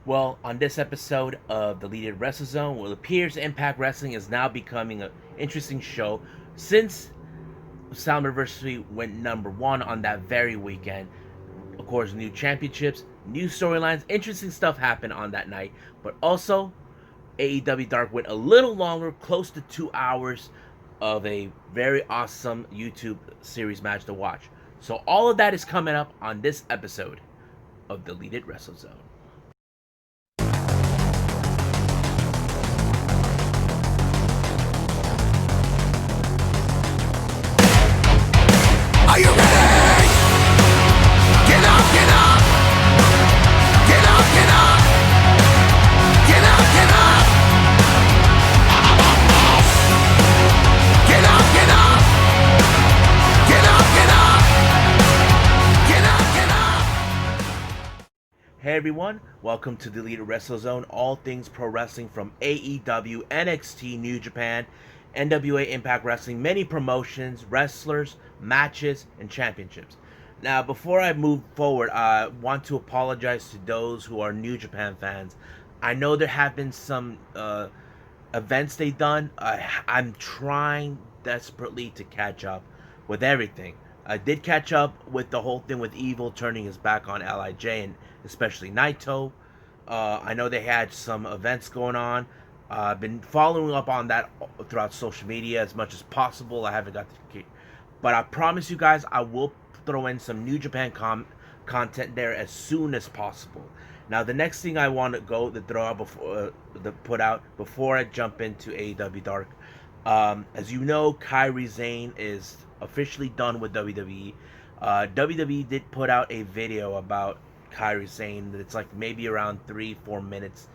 Well, on this episode of the Deleted Wrestle Zone, well, it appears Impact Wrestling is now becoming an interesting show since Slammiversary went number one on that very weekend. Of course, new championships, new storylines, interesting stuff happened on that night. But also, AEW Dark went a little longer, close to 2 hours of a very awesome YouTube series match to watch. So all of that is coming up on this episode of Deleted Wrestle Zone. Are you ready? Get up, get up. Get up, get up. Get up, get up. Get up, get up. Get up, get up. Get up, get up. Hey everyone, welcome to Deleted Wrestle Zone, all things pro wrestling from AEW, NXT, New Japan, NWA Impact Wrestling, many promotions, wrestlers, matches, and championships. Now, before I move forward, I want to apologize to those who are New Japan fans. I know there have been some events they've done. I'm trying desperately to catch up with everything. I did catch up with the whole thing with Evil turning his back on LIJ and especially Naito. I know they had some events going on. I've been following up on that throughout social media as much as possible. I haven't got to, but I promise you guys, I will throw in some New Japan content there as soon as possible. Now, the next thing I want to throw out before I jump into AEW Dark, as you know, Kairi Sane is officially done with WWE. WWE did put out a video about Kairi Sane. It's like maybe around 3-4 minutes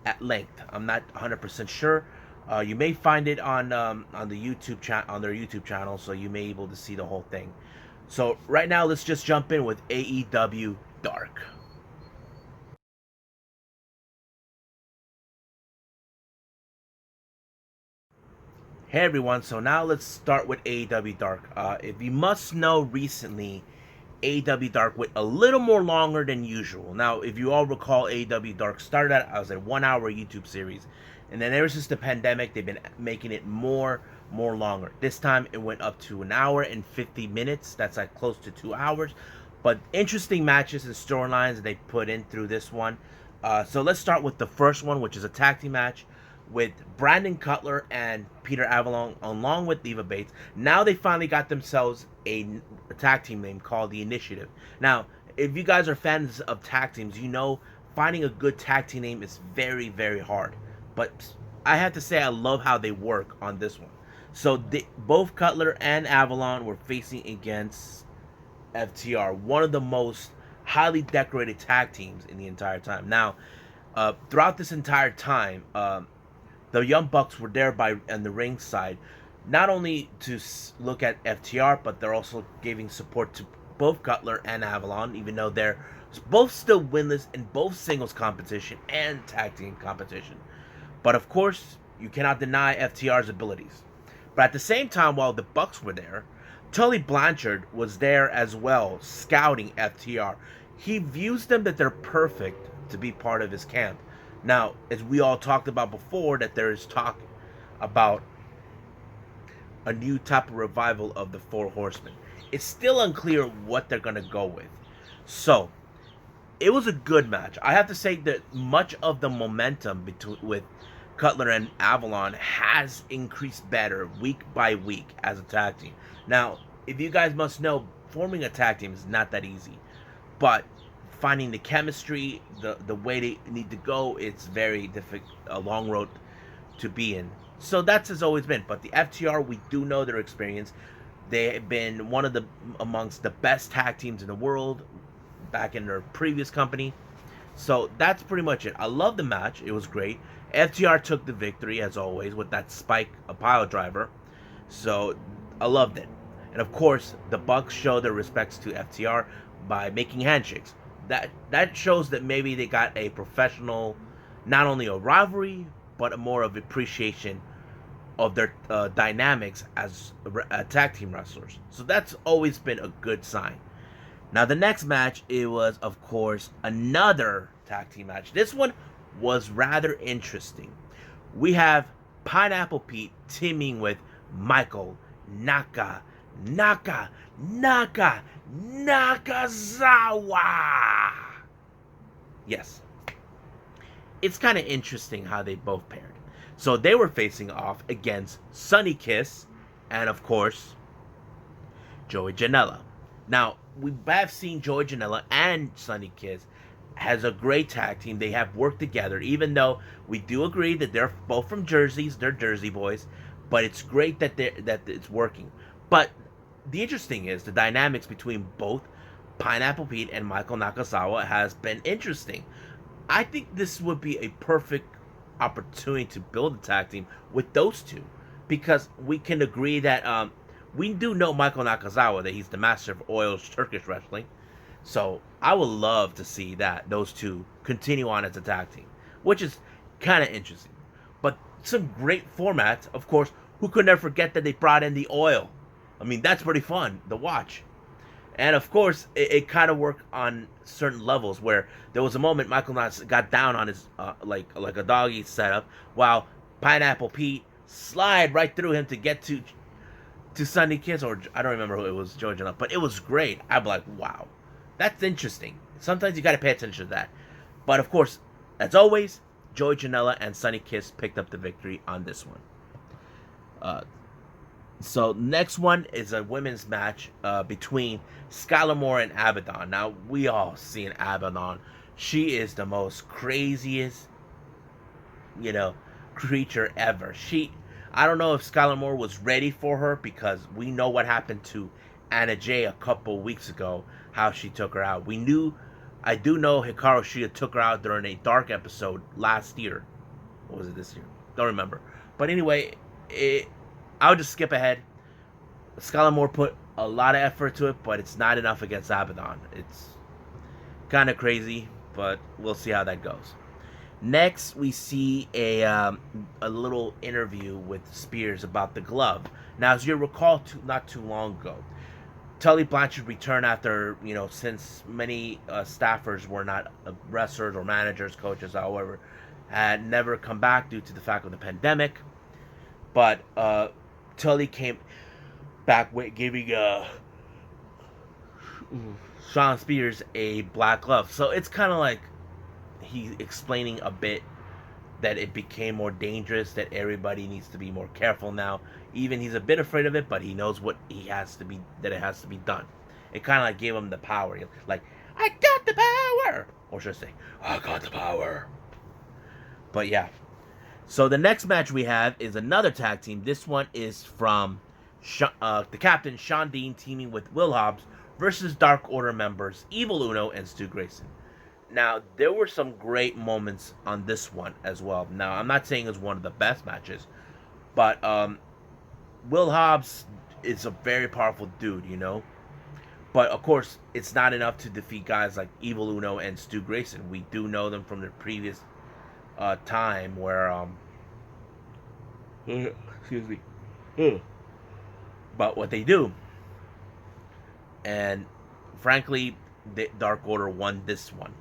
at length. I'm not 100% sure. You may find it on the on their YouTube channel, so you may be able to see the whole thing. So right now, let's just jump in with AEW Dark. Hey everyone, so now let's start with AEW Dark. If you must know, recently AEW Dark went a little more longer than usual. Now, if you all recall, AEW Dark started out as a 1-hour YouTube series, and then ever since the pandemic, they've been making it more longer. This time, it went up to 1 hour and 50 minutes. That's like close to 2 hours. But interesting matches and storylines they put in through this one. So let's start with the first one, which is a tag team match with Brandon Cutler and Peter Avalon, along with Leva Bates. Now they finally got themselves a tag team name called The Initiative. Now, if you guys are fans of tag teams, you know finding a good tag team name is very, very hard. But I have to say I love how they work on this one. So both Cutler and Avalon were facing against FTR, one of the most highly decorated tag teams in the entire time. Now, throughout this entire time, the Young Bucks were there on the ring side, not only to look at FTR, but they're also giving support to both Cutler and Avalon, even though they're both still winless in both singles competition and tag team competition. But of course, you cannot deny FTR's abilities. But at the same time, while the Bucks were there, Tully Blanchard was there as well, scouting FTR. He views them that they're perfect to be part of his camp. Now, as we all talked about before, that there is talk about a new type of revival of the Four Horsemen. It's still unclear what they're going to go with. So, it was a good match. I have to say that much of the momentum with Cutler and Avalon has increased better week by week as a tag team. Now, if you guys must know, forming a tag team is not that easy. But finding the chemistry, the way they need to go, it's very difficult, a long road to be in. So that's has always been. But the FTR, we do know their experience. They have been one of the amongst the best tag teams in the world back in their previous company. So that's pretty much it. I love the match. It was great. FTR took the victory as always with that spike, a pile driver. So I loved it. And of course, the Bucks show their respects to FTR by making handshakes. That shows that maybe they got a professional, not only a rivalry, but more of appreciation of their dynamics as tag team wrestlers. So that's always been a good sign. Now the next match, it was of course another tag team match. This one was rather interesting. We have Pineapple Pete teaming with Michael Nakazawa. Yes. It's kind of interesting how they both paired. So they were facing off against Sunny Kiss and, of course, Joey Janela. Now, we have seen Joey Janela and Sunny Kiss has a great tag team. They have worked together, even though we do agree that they're both from Jerseys. They're Jersey boys. But it's great that it's working. But the interesting is the dynamics between both Pineapple Pete and Michael Nakazawa has been interesting. I think this would be a perfect opportunity to build a tag team with those two, because we can agree that we do know Michael Nakazawa, that he's the master of oils Turkish wrestling. So I would love to see that those two continue on as a tag team, which is kind of interesting. But some great formats, of course. Who could never forget that they brought in the oil? I mean, that's pretty fun to watch. And of course, it kind of worked on certain levels where there was a moment Michael Knox got down on his like a doggy setup, while Pineapple Pete slide right through him to get to Sunny Kiss, or I don't remember who it was, George enough, but it was great. I'm like, wow, that's interesting. Sometimes you got to pay attention to that. But of course, as always, Joey Janela and Sunny Kiss picked up the victory on this one. So next one is a women's match between Skylar Moore and Abaddon. Now, we all seen Abaddon. She is the most craziest, creature ever. I don't know if Skylar Moore was ready for her, because we know what happened to Anna Jay a couple weeks ago, how she took her out. I do know Hikaru Shida took her out during a Dark episode last year. Or was it this year? Don't remember. But anyway, I'll just skip ahead. Skylar Moore put a lot of effort to it, but it's not enough against Abaddon. It's kind of crazy, but we'll see how that goes. Next, we see a little interview with Spears about the glove. Now, as you recall, not too long ago, Tully Blanchard returned after, since many staffers were not wrestlers or managers, coaches, however, had never come back due to the fact of the pandemic. But Tully came back with giving Sean Spears a black glove. So it's kind of like he's explaining a bit that it became more dangerous, that everybody needs to be more careful now. Even he's a bit afraid of it, but he knows that it has to be done. It kind of like gave him the power. Like, I got the power! Or should I say, I got the power. But yeah. So the next match we have is another tag team. This one is from the captain, Sean Dean, teaming with Will Hobbs versus Dark Order members Evil Uno and Stu Grayson. Now, there were some great moments on this one as well. Now, I'm not saying it's one of the best matches, but Will Hobbs is a very powerful dude, But, of course, it's not enough to defeat guys like Evil Uno and Stu Grayson. We do know them from their previous time where excuse me, but what they do, and frankly, the Dark Order won this one.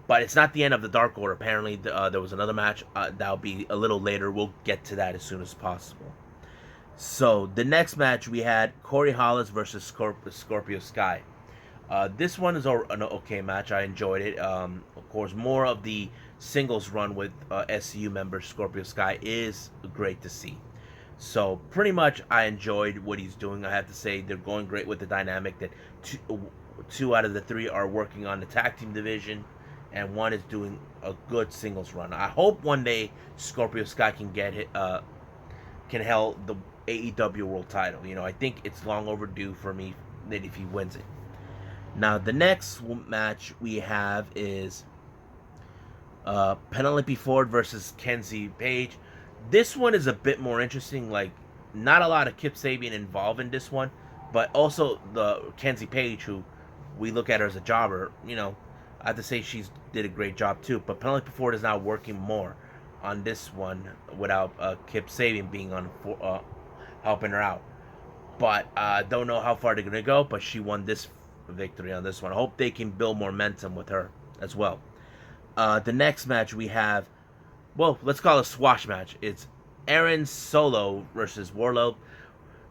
But it's not the end of the Dark Order. Apparently, there was another match that'll be a little later. We'll get to that as soon as possible. So the next match we had Corey Hollis versus Scorpio Sky. This one is an okay match. I enjoyed it. Of course, more of the singles run with SCU member Scorpio Sky is great to see. So pretty much I enjoyed what he's doing. I have to say they're going great with the dynamic that two out of the three are working on the tag team division, and one is doing a good singles run. I hope one day Scorpio Sky can can hold the AEW World Title. I think it's long overdue for me that if he wins it. Now the next match we have is Penelope Ford versus Mackenzie Paige. This one is a bit more interesting. Like, not a lot of Kip Sabian involved in this one, but also the Mackenzie Paige, who we look at her as a jobber. I have to say she's did a great job too. But Penelope Ford is now working more on this one without Kip Sabian being on helping her out. But I don't know how far they're gonna go. But she won this victory on this one. I hope they can build momentum with her as well. The next match we have, well, let's call it a squash match. It's Aaron Solo versus Warlow.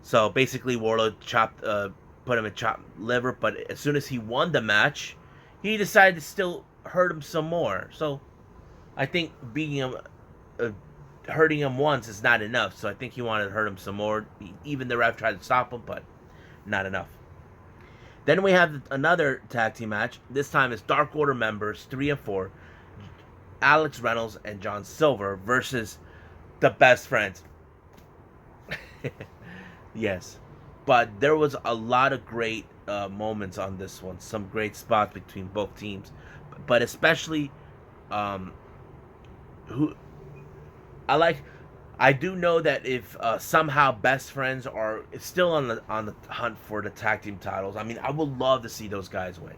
So basically, Warlow put him in chopped liver, but as soon as he won the match, he decided to still hurt him some more. So I think hurting him once is not enough. So I think he wanted to hurt him some more. Even the ref tried to stop him, but not enough. Then we have another tag team match. This time it's Dark Order members 3 and 4, Alex Reynolds and John Silver versus the Best Friends. Yes, but there was a lot of great moments on this one. Some great spots between both teams, but especially who I do know that if somehow Best Friends are still on the hunt for the tag team titles, I mean, I would love to see those guys win.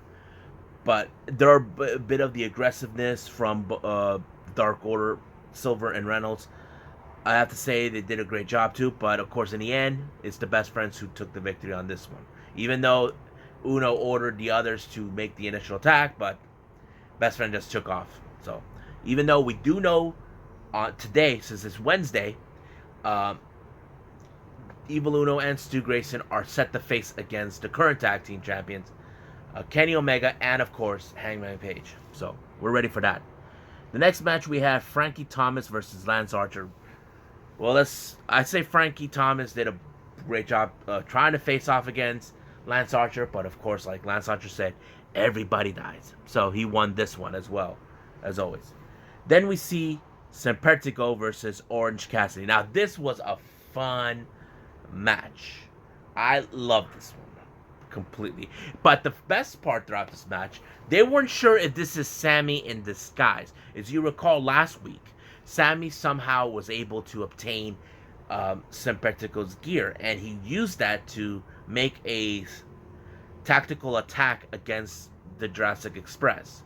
But there are a bit of the aggressiveness from Dark Order, Silver and Reynolds. I have to say they did a great job too. But of course, in the end, it's the Best Friends who took the victory on this one. Even though Uno ordered the others to make the initial attack, but Best Friend just took off. So even though we do know today, since it's Wednesday, Evil Uno and Stu Grayson are set to face against the current tag team champions, Kenny Omega and of course Hangman Page. So we're ready for that. The next match we have Frankie Thomas versus Lance Archer. Well, I'd say Frankie Thomas did a great job trying to face off against Lance Archer, but of course, like Lance Archer said, everybody dies. So he won this one as well, as always. Then we see Sempretico versus Orange Cassidy. Now, this was a fun match. I love this one completely. But the best part throughout this match, they weren't sure if this is Sammy in disguise. As you recall last week, Sammy somehow was able to obtain Sempretico's gear, and he used that to make a tactical attack against the Jurassic Express.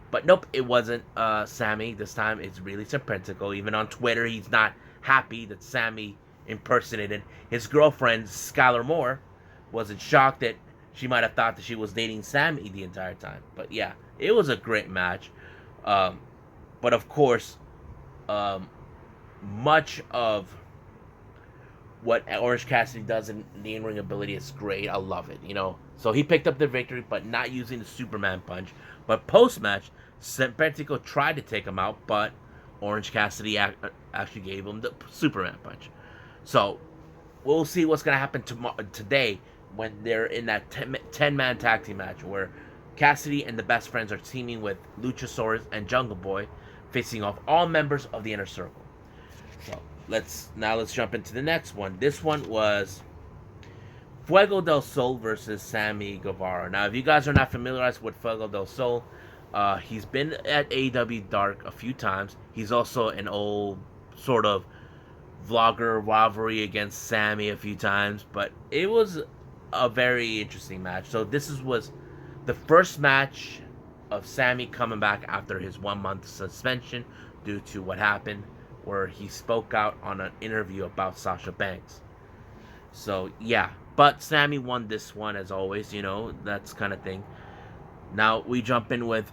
But nope, it wasn't Sammy. This time it's really Sempretico. Even on Twitter, he's not happy that Sammy impersonated his girlfriend, Skylar Moore. Wasn't shocked that she might have thought that she was dating Sammy the entire time. But yeah, it was a great match. But of course, much of what Orange Cassidy does in the in-ring ability is great. I love it, So he picked up the victory, but not using the Superman punch. But post-match, Sempretico tried to take him out, but Orange Cassidy actually gave him the Superman punch. So we'll see what's going to happen today when they're in that 10-man tag team match where Cassidy and the Best Friends are teaming with Luchasaurus and Jungle Boy, facing off all members of the Inner Circle. So let's jump into the next one. This one was Fuego del Sol versus Sammy Guevara. Now, if you guys are not familiarized with Fuego del Sol, he's been at AEW Dark a few times. He's also an old sort of vlogger rivalry against Sammy a few times, but it was a very interesting match. So this was the first match of Sammy coming back after his 1-month suspension due to what happened, where he spoke out on an interview about Sasha Banks. So yeah, but Sammy won this one as always, that's kind of thing. Now we jump in with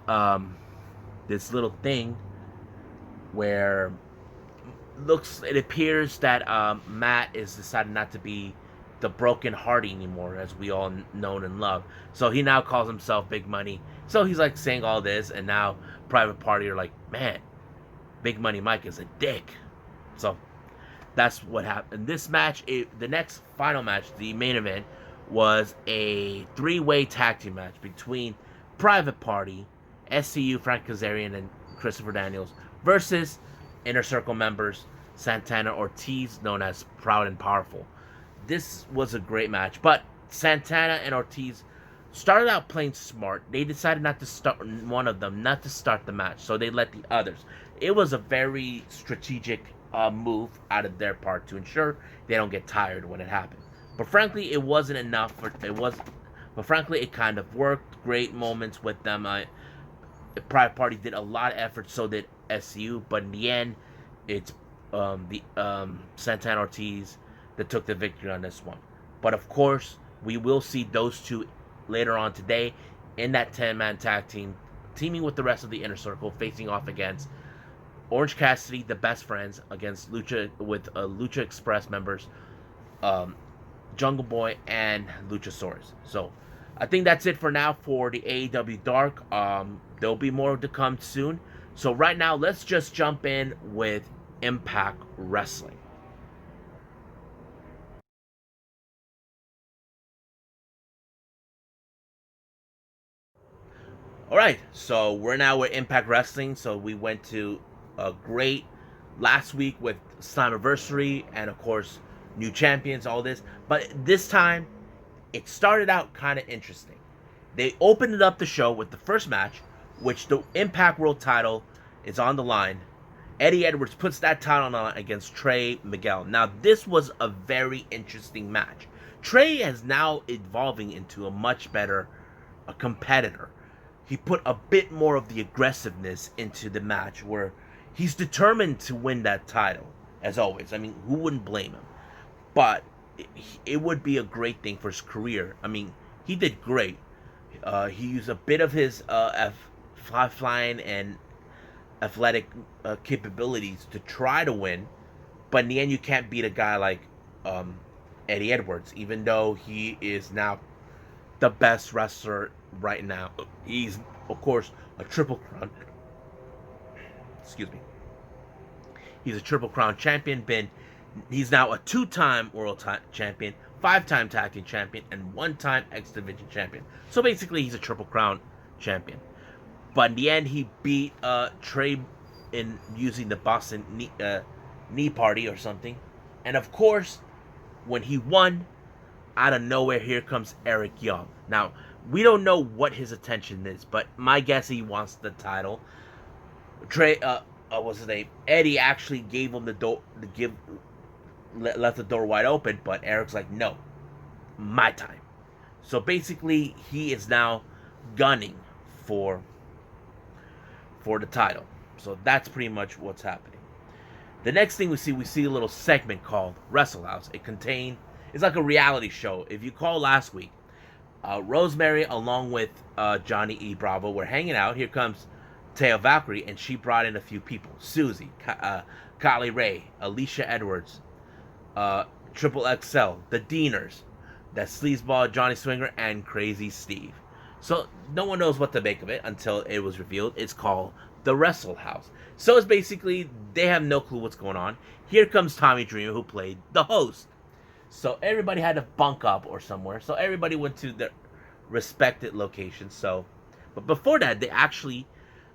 this little thing where it appears that Matt is decided not to be the broken Hardy anymore, as we all know and love. So he now calls himself Big Money. So he's like saying all this, and now Private Party are like, man, Big Money Mike is a dick. So that's what happened. This match, the next final match, the main event, was a 3-way tag team match between Private Party, SCU, Frank Kazarian, and Christopher Daniels versus Inner Circle members Santana Ortiz, known as Proud and Powerful. This was a great match, but Santana and Ortiz started out playing smart. They decided not to start not to start the match, so they let the others. It was a very strategic move out of their part to ensure they don't get tired when it happened. But frankly, it wasn't enough. But frankly, it kind of worked. Great moments with them. Private Party did a lot of effort, so did SCU. But in the end, it's Santana Ortiz that took the victory on this one. But of course, we will see those two later on today in that 10-man tag team teaming with the rest of the Inner Circle, facing off against Orange Cassidy, the Best Friends, against Lucha Express members, Jungle Boy, and Luchasaurus. So I think that's it for now for the AEW Dark. There'll be more to come soon. So right now, let's just jump in with Impact Wrestling. Alright, so we're now with Impact Wrestling. So we went to a great last week with Slammiversary and, of course, new champions, all this. But this time, it started out kind of interesting. They opened up the show with the first match, which the Impact World title is on the line. Eddie Edwards puts that title on the line against Trey Miguel. Now, this was a very interesting match. Trey is now evolving into a much better competitor. He put a bit more of the aggressiveness into the match where he's determined to win that title, as always. I mean, who wouldn't blame him? But it would be a great thing for his career. I mean, he did great. He used a bit of his flying and athletic capabilities to try to win. But in the end, you can't beat a guy like Eddie Edwards, even though he is now the best wrestler right now. He's, of course, a Triple Crown. Excuse me. He's a Triple Crown champion. He's now a 2-time world champion, 5-time tag team champion, and 1-time X Division champion. So basically, he's a Triple Crown champion. But in the end, he beat Trey in using the Boston knee party or something. And of course, when he won, out of nowhere, here comes Eric Young. Now, we don't know what his intention is, but my guess he wants the title. Trey, what's his name? Eddie actually gave him the door, left the door wide open, but Eric's like, no, my time. So basically, he is now gunning for the title. So that's pretty much what's happening. The next thing we see a little segment called Wrestle House. It's like a reality show. If you call last week, Rosemary along with Johnny E. Bravo were hanging out. Here comes Taya Valkyrie, and she brought in a few people. Susie, Kylie Ray, Alicia Edwards, Triple XL, the Deaners, that sleazeball Johnny Swinger, and Crazy Steve. So no one knows what to make of it until it was revealed. It's called the Wrestle House. So it's basically, they have no clue what's going on. Here comes Tommy Dreamer, who played the host. So everybody had to bunk up or somewhere. So everybody went to their respected locations. But before that, they actually,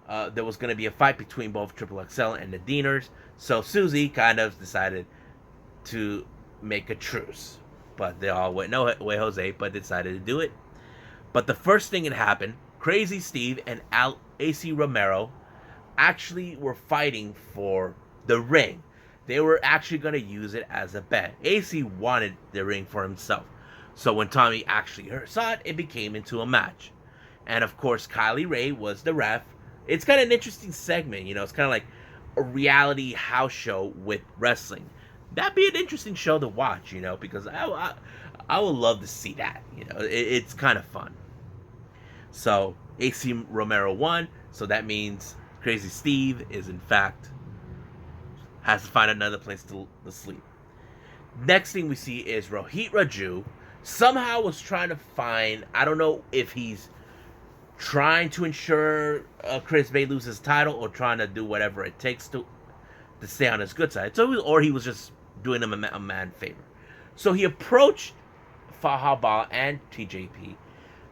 there was going to be a fight between both Triple XL and the Deaners. So Susie kind of decided to make a truce. But they all went, no way, Jose, but decided to do it. But the first thing that happened, Crazy Steve and AC Romero actually were fighting for the ring. They were actually going to use it as a bet. AC wanted the ring for himself. So when Tommy actually saw it, it became into a match. And of course, Kylie Ray was the ref. It's kind of an interesting segment, you know. It's kind of like a reality house show with wrestling. That'd be an interesting show to watch, you know, because I would love to see that, you know. It's kind of fun. So AC Romero won. So that means Crazy Steve is in fact has to find another place to sleep. Next thing we see is Rohit Raju somehow was trying to find, I don't know if he's trying to ensure Chris Bay loses his title or trying to do whatever it takes to stay on his good side. Or he was just doing him a man favor. So he approached Fahaba and TJP.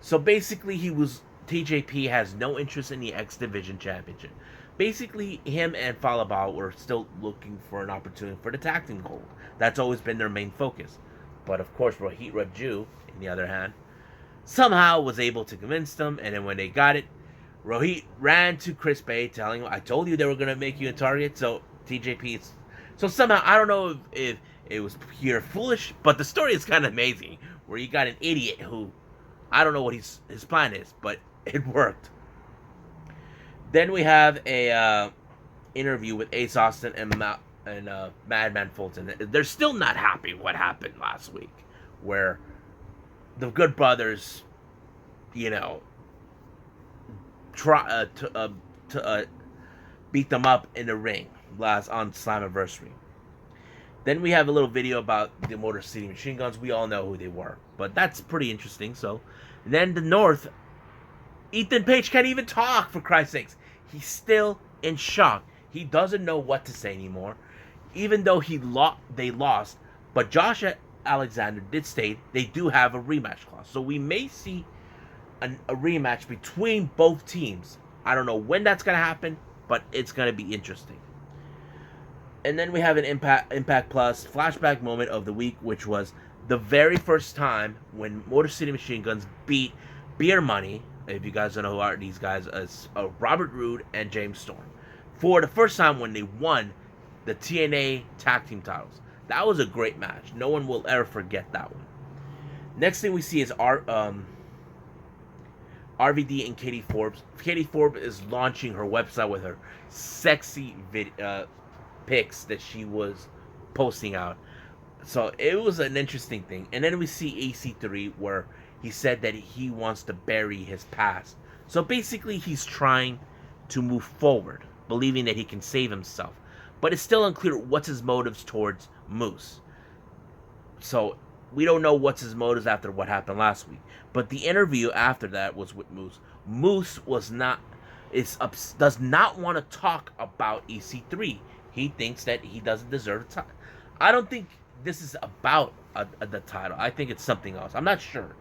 So basically TJP has no interest in the X Division Championship. Basically, him and Falaba were still looking for an opportunity for the tag team gold. That's always been their main focus. But of course, Rohit Raju, on the other hand, somehow was able to convince them. And then when they got it, Rohit ran to Chris Bay telling him, I told you they were going to make you a target. So TJP, so somehow, I don't know if it was pure foolish, but the story is kind of amazing. Where you got an idiot who, I don't know what his plan is, but it worked. Then we have a interview with Ace Austin and Madman Fulton. They're still not happy what happened last week, where the Good Brothers, you know, to beat them up in the ring last on Slammiversary. Then we have a little video about the Motor City Machine Guns. We all know who they were, but that's pretty interesting. So, and then the North, Ethan Page can't even talk, for Christ's sakes. He's still in shock. He doesn't know what to say anymore, even though they lost. But Josh Alexander did state they do have a rematch clause, so we may see a rematch between both teams. I don't know when that's gonna happen, but it's gonna be interesting. And then we have an Impact Plus flashback moment of the week, which was the very first time when Motor City Machine Guns beat Beer Money. If you guys don't know who are these guys, it's Robert Roode and James Storm, for the first time when they won the TNA Tag Team titles. That was a great match. No one will ever forget that one. Next thing we see is RVD and Katie Forbes. Katie Forbes is launching her website with her sexy pics that she was posting out. So it was an interesting thing. And then we see AC3, where he said that he wants to bury his past. So basically he's trying to move forward, believing that he can save himself. But it's still unclear what's his motives towards Moose. So we don't know what's his motives after what happened last week. But the interview after that was with Moose. Moose does not want to talk about EC3. He thinks that he doesn't deserve the title. I don't think this is about the title. I think it's something else. I'm not sure.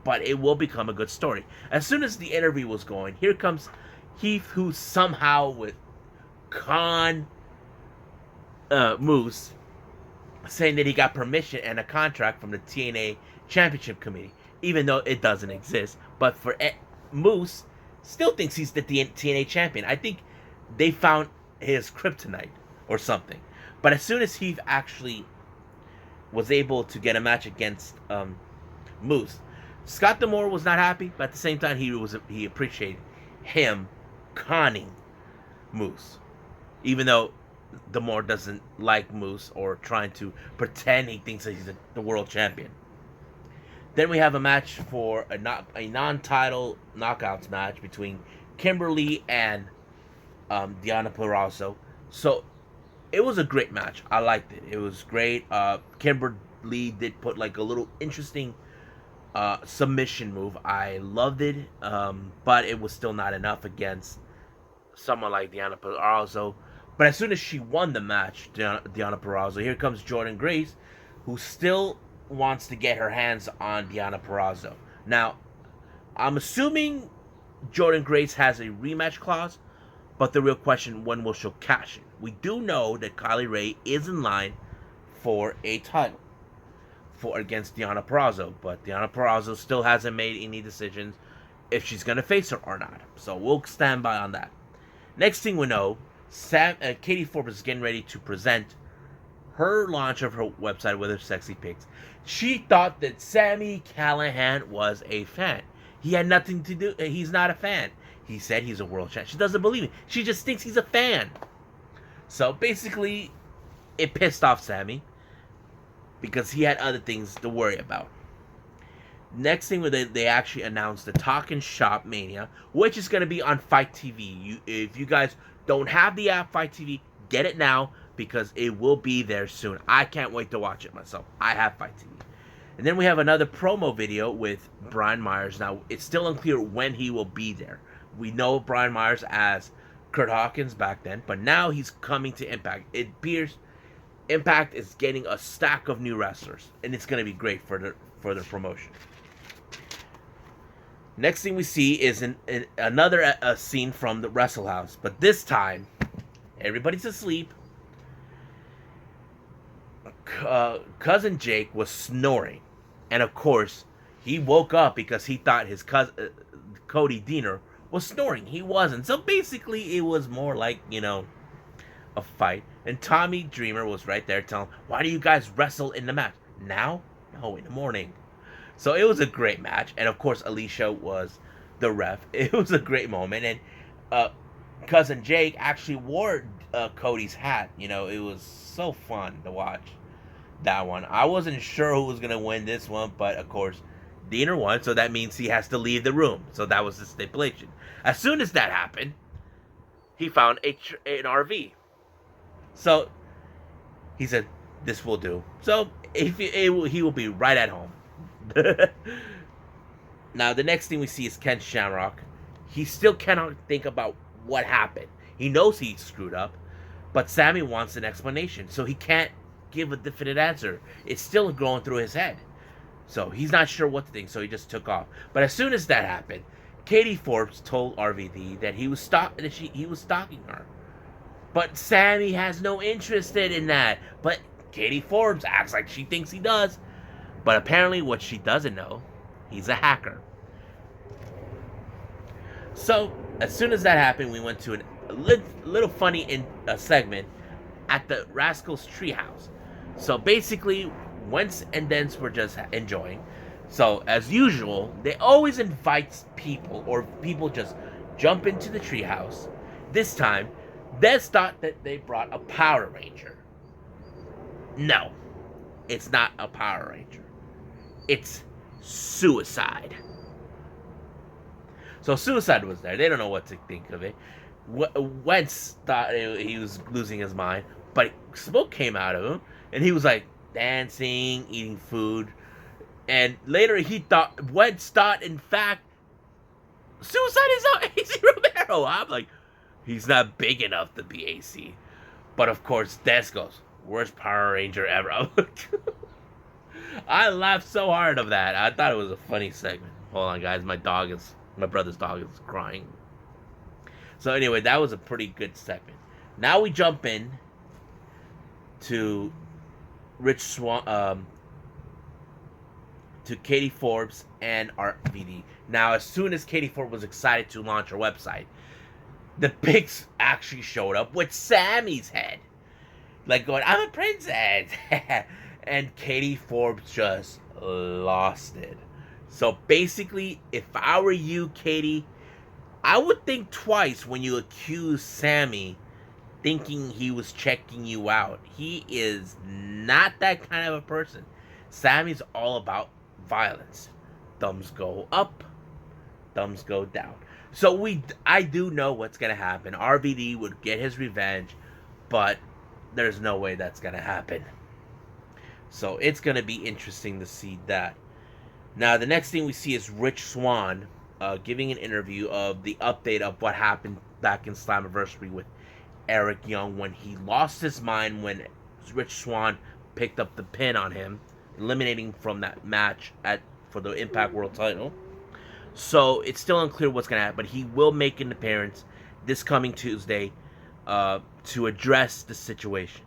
But it will become a good story. As soon as the interview was going, here comes Heath, who somehow with Moose, saying that he got permission and a contract from the TNA Championship Committee, even though it doesn't exist. But for Moose, still thinks he's the TNA champion. I think they found his kryptonite or something. But as soon as Heath actually was able to get a match against Moose, Scott D'Amore was not happy, but at the same time he appreciated him conning Moose, even though D'Amore doesn't like Moose or trying to pretend he thinks that he's the world champion. Then we have a match for a non-title knockouts match between Kimberley and Deonna Purrazzo. So it was a great match. I liked it. It was great. Kimberley did put like a little interesting submission move. I loved it, but it was still not enough against someone like Deonna Purrazzo. But as soon as she won the match, Deonna Purrazzo, here comes Jordynne Grace, who still wants to get her hands on Deonna Purrazzo. Now, I'm assuming Jordynne Grace has a rematch clause, but the real question, when will she cash it? We do know that Kylie Rae is in line for a title against Deonna Purrazzo, but Deonna Purrazzo still hasn't made any decisions if she's going to face her or not. So we'll stand by on that. Next thing we know, Katie Forbes is getting ready to present her launch of her website with her sexy pics. She thought that Sami Callihan was a fan. He had nothing to do. He's not a fan. He said he's a world champion. She doesn't believe it. She just thinks he's a fan. So basically, it pissed off Sami because he had other things to worry about. Next thing, they actually announced the Talkin' Shop Mania, which is going to be on Fight TV. If you guys don't have the app Fight TV, get it now because it will be there soon. I can't wait to watch it myself. I have Fight TV. And then we have another promo video with Brian Myers. Now, it's still unclear when he will be there. We know Brian Myers as Kurt Hawkins back then, but now he's coming to Impact. It appears Impact is getting a stack of new wrestlers, and it's going to be great for the promotion. Next thing we see is another scene from the Wrestle House, but this time, everybody's asleep. Cousin Jake was snoring, and of course, he woke up because he thought his cousin Cody Deaner was snoring. He wasn't. So basically, it was more like, a fight. And Tommy Dreamer was right there telling him, why do you guys wrestle in the match? Now? No, in the morning. So it was a great match. And of course, Alicia was the ref. It was a great moment. And Cousin Jake actually wore Cody's hat. It was so fun to watch that one. I wasn't sure who was going to win this one, but of course, Diener won, so that means he has to leave the room. So that was the stipulation. As soon as that happened, he found an RV. So he said, "This will do." So he will be right at home. Now the next thing we see is Ken Shamrock. He still cannot think about what happened. He knows he screwed up, but Sammy wants an explanation, so he can't give a definite answer. It's still going through his head. So he's not sure what to think, so he just took off. But as soon as that happened, Katie Forbes told RVD that he was stalking her. But Sammy has no interest in that. But Katie Forbes acts like she thinks he does. But apparently what she doesn't know, he's a hacker. So as soon as that happened, we went to a little funny segment at the Rascals Treehouse. So basically, Wentz and Dents were just enjoying. So as usual, they always invite people, or people just jump into the treehouse. This time, Des thought that they brought a Power Ranger. No, it's not a Power Ranger. It's Suicide. So Suicide was there. They don't know what to think of it. Wentz thought he was losing his mind, but smoke came out of him, and he was like dancing, eating food. And later Wentz thought, in fact, Suicide is not AC Romero. I'm like, he's not big enough to be AC. But of course, Des goes, "Worst Power Ranger ever." I'm like, I laughed so hard of that. I thought it was a funny segment. Hold on, guys. My brother's dog is crying. So anyway, that was a pretty good segment. Now we jump in to Rich Swan, to Katie Forbes and RVD. Now, as soon as Katie Forbes was excited to launch her website, the pics actually showed up with Sammy's head, like going, "I'm a princess," and Katie Forbes just lost it. So basically, if I were you, Katie, I would think twice when you accuse Sammy, thinking he was checking you out. He is not that kind of a person. Sammy's all about violence. Thumbs go up, thumbs go down. So I do know what's going to happen. RVD would get his revenge, but there's no way that's going to happen. So it's going to be interesting to see that. Now, the next thing we see is Rich Swann giving an interview of the update of what happened back in Slammiversary with Eric Young when he lost his mind when Rich Swann picked up the pin on him, eliminating from that match for the Impact World title. So it's still unclear what's going to happen, but he will make an appearance this coming Tuesday to address the situation.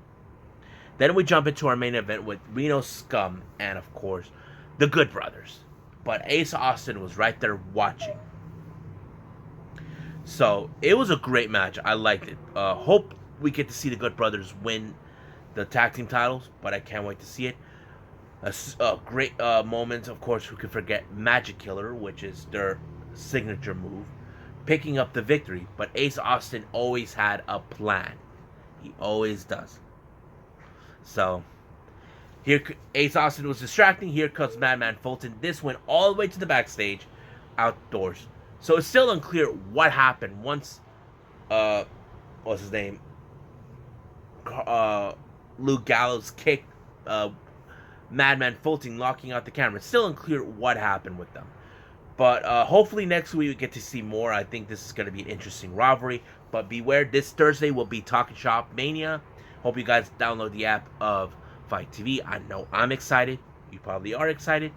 Then we jump into our main event with Reno Scum and, of course, the Good Brothers. But Ace Austin was right there watching. So it was a great match. I liked it. Hope we get to see the Good Brothers win the tag team titles, but I can't wait to see it. A great moment, of course, who could forget Magic Killer, which is their signature move, picking up the victory. But Ace Austin always had a plan. He always does. So here, Ace Austin was distracting. Here comes Madman Fulton. This went all the way to the backstage, outdoors. So it's still unclear what happened once, what's his name? Luke Gallows kicked Madman Fulton, locking out the camera. It's still unclear what happened with them. But hopefully next week we get to see more. I think this is going to be an interesting rivalry. But beware, this Thursday will be Talking Shop Mania. Hope you guys download the app of Fight TV. I know I'm excited. You probably are excited.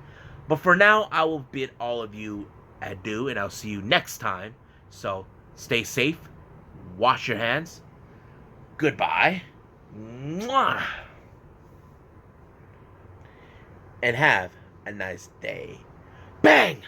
But for now, I will bid all of you adieu, and I'll see you next time. So stay safe. Wash your hands. Goodbye. Mwah. And have a nice day. Bang!